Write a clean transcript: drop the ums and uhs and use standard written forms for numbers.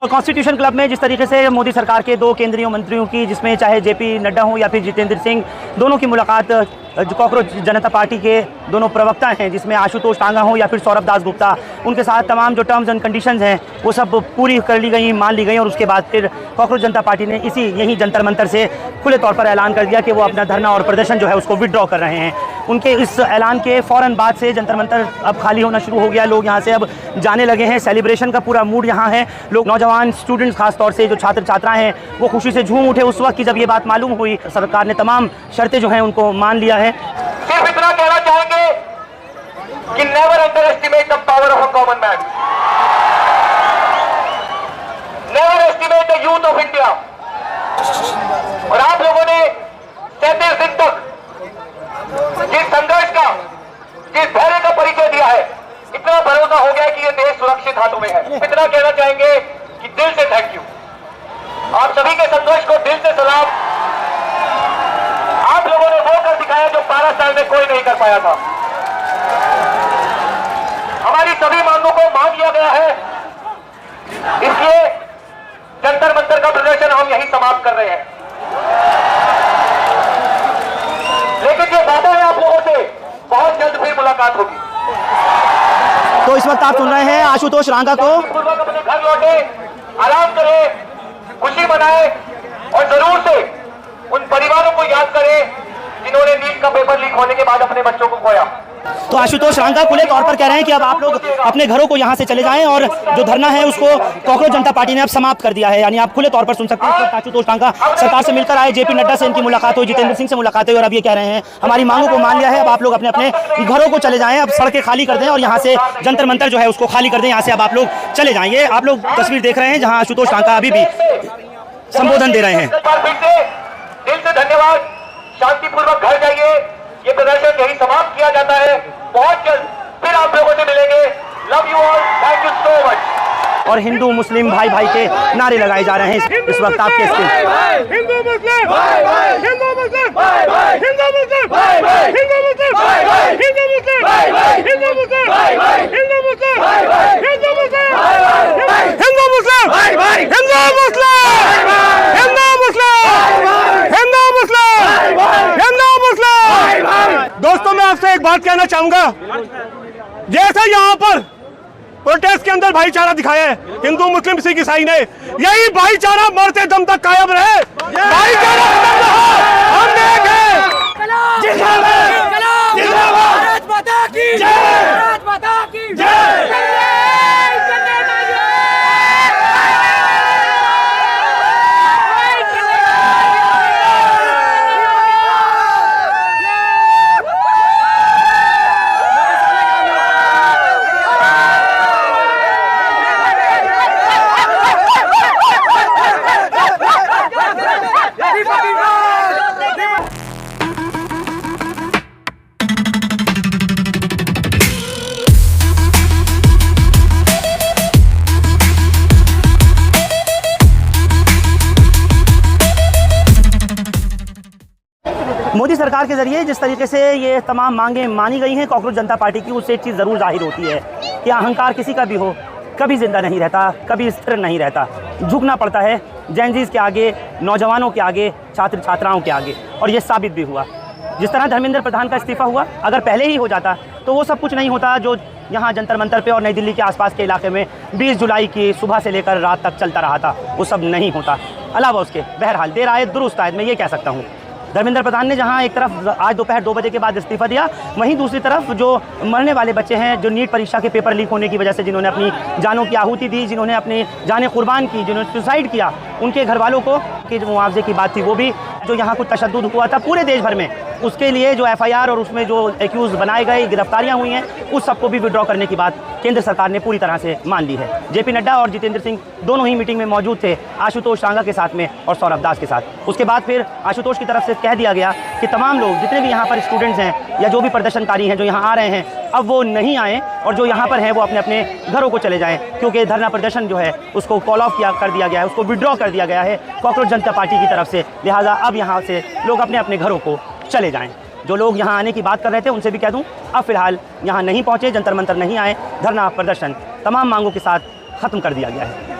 Constitution club में जिस तरीके से मोदी सरकार के दो केंद्रीय मंत्रियों की, जिसमें चाहे जेपी नड्डा हो या फिर जितेंद्र सिंह, दोनों की मुलाकात जो कॉकरोच जनता पार्टी के दोनों प्रवक्ता हैं, जिसमें आशुतोष टांगा हो या फिर सौरभ दास गुप्ता, उनके साथ तमाम जो टर्म्स एंड कंडीशंस हैं वो सब पूरी कर ली गई, मान ली गई। और उसके बाद फिर कॉकरोच जनता पार्टी ने यही जंतर मंतर से खुले तौर पर ऐलान कर दिया कि वो अपना धरना और प्रदर्शन जो है उसको विड्रॉ कर रहे हैं। उनके इस ऐलान के फ़ौरन बाद से जंतर मंतर अब खाली होना शुरू हो गया, लोग यहाँ से अब जाने लगे हैं। सेलिब्रेशन का पूरा मूड यहाँ है। लोग, नौजवान स्टूडेंट्स खास तौर से जो छात्र छात्राएं हैं, वो खुशी से झूम उठे उस वक्त की जब ये बात मालूम हुई। सरकार ने तमाम शर्तें जो हैं उनको मान लिया है। सिर्फ इतना कहना चाहेंगे कि never under estimate the power of a common man, never estimate the youth of India. और आप लोगों ने 37 दिन तक जिस संघर्ष का, जिस धैर्य का परिचय दिया है, इतना भरोसा हो गया कि ये देश सुरक्षित हाथों में है। इतना कहना चाहेंगे कि दिल से थैंक यू। आप सभी के संघर्ष को दिल से सलाम। आप लोगों ने वो कर दिखाया जो 12 साल में कोई नहीं कर पाया था। हमारी सभी मांगों को मान लिया गया है, इसलिए जंतर मंतर का प्रदर्शन हम यहीं समाप्त कर रहे हैं। लेकिन ये वादा है आप लोगों से, बहुत जल्द फिर मुलाकात होगी। तो इस वक्त आप सुन रहे हैं आशुतोष टांगा को। पूर्वक अपने घर लौटे, आराम करें, खुशी मनाएं और जरूर से उन परिवारों को याद करें जिन्होंने नीट का पेपर लीक होने के बाद अपने बच्चों को खोया। तो आशुतोष टांगा खुले तौर पर कह रहे हैं कि अब आप लोग अपने घरों को यहाँ से चले जाएं और जो धरना है उसको कॉकरोच जनता पार्टी ने अब समाप्त कर दिया है। यानी आप खुले तौर पर सुन सकते हैं। आशुतोष टांगा सरकार से मिलकर आए, जेपी नड्डा से इनकी मुलाकात हुई, जितेंद्र सिंह से मुलाकात हुई और अब ये कह रहे हैं हमारी मांगों को मान लिया है, अब आप लोग अपने अपने घरों को चले जाएं, अब सड़कें खाली कर दें और यहाँ से जंतर मंतर जो है उसको खाली कर दें, यहाँ से अब आप लोग चले जाएंगे। आप लोग तस्वीर देख रहे हैं जहाँ आशुतोष टांगा अभी भी संबोधन दे रहे हैं। दिल से धन्यवाद। शांतिपूर्वक घर जाइए। ये प्रदर्शन यही समाप्त किया जाता है। बहुत जल्द फिर आप लोगों से मिलेंगे। Love you all, thank you so much. और हिंदू मुस्लिम भाई भाई के नारे लगाए जा रहे हैं इस वक्त आपके स्क्रीन। हिंदू मुस्लिम भाई भाई, हिंदू मुस्लिम भाई भाई, हिंदू मुस्लिम भाई भाई, हिंदू मुस्लिम भाई भाई, हिंदू मुस्लिम भाई भाई, हिंदू मुस्लिम भाई भाई, हिंदू मुस्लिम भाई भाई, हिंदू मुस्लिम भाई भाई, हिंदू मुस्लिम भाई भाई, हिंदू मुस्लिम, हिंदू मुस्लिम, हिंदू मुस्लिम, हिंदू मुस्लिम। दोस्तों, मैं आपसे एक बात कहना चाहूंगा। जैसे यहाँ पर प्रोटेस्ट के अंदर भाईचारा दिखाया है हिंदू मुस्लिम सिख ईसाई ने, यही भाईचारा मरते दम तक कायम रहे। भाईचारा हम मोदी सरकार के जरिए जिस तरीके से ये तमाम मांगें मानी गई हैं कॉकरोच जनता पार्टी की, उससे एक चीज़ ज़रूर जाहिर होती है कि अहंकार किसी का भी हो कभी ज़िंदा नहीं रहता, कभी स्थिर नहीं रहता। झुकना पड़ता है जेनजीज़ के आगे, नौजवानों के आगे, छात्र छात्राओं के आगे। और ये साबित भी हुआ। जिस तरह धर्मेंद्र प्रधान का इस्तीफ़ा हुआ, अगर पहले ही हो जाता तो वो सब कुछ नहीं होता जो यहाँ जंतर मंतर पे और नई दिल्ली के आसपास के इलाके में 20 जुलाई की सुबह से लेकर रात तक चलता रहा था। वो सब नहीं होता। अलावा उसके बहरहाल देर आए दुरुस्त आए, मैं ये कह सकता हूँ। धर्मेंद्र प्रधान ने जहां एक तरफ आज दोपहर 2 बजे के बाद इस्तीफा दिया, वहीं दूसरी तरफ जो मरने वाले बच्चे हैं, जो नीट परीक्षा के पेपर लीक होने की वजह से जिन्होंने अपनी जानों की आहुति दी, जिन्होंने अपनी जानें कुर्बान की, जिन्होंने सुसाइड किया, उनके घर वालों को कि जो मुआवजे की बात थी वो भी, जो यहाँ कुछ तशद्दुद हुआ था पूरे देश भर में, उसके लिए जो FIR और उसमें जो एक्यूज बनाए गए, गिरफ्तारियाँ हुई हैं, उस सबको भी विड्रॉ करने की बात केंद्र सरकार ने पूरी तरह से मान ली है। जेपी नड्डा और जितेंद्र सिंह दोनों ही मीटिंग में मौजूद थे, आशुतोष टांगा के साथ में और सौरभ दास के साथ। उसके बाद फिर आशुतोष की तरफ से कह दिया गया कि तमाम लोग जितने भी यहाँ पर स्टूडेंट्स हैं या जो भी प्रदर्शनकारी हैं जो यहाँ आ रहे हैं, अब वो नहीं आएँ और जो यहाँ पर हैं वो अपने अपने घरों को चले जाएँ, क्योंकि धरना प्रदर्शन जो है उसको कॉल ऑफ कर दिया गया है, उसको विड्रॉ कर दिया गया है कॉकरोच जनता पार्टी की तरफ से। लिहाजा अब यहाँ से लोग अपने अपने घरों को चले जाएँ। जो लोग यहाँ आने की बात कर रहे थे उनसे भी कह दूँ, अब फिलहाल यहाँ नहीं पहुँचे, जंतर मंतर नहीं आए, धरना प्रदर्शन तमाम मांगों के साथ ख़त्म कर दिया गया है।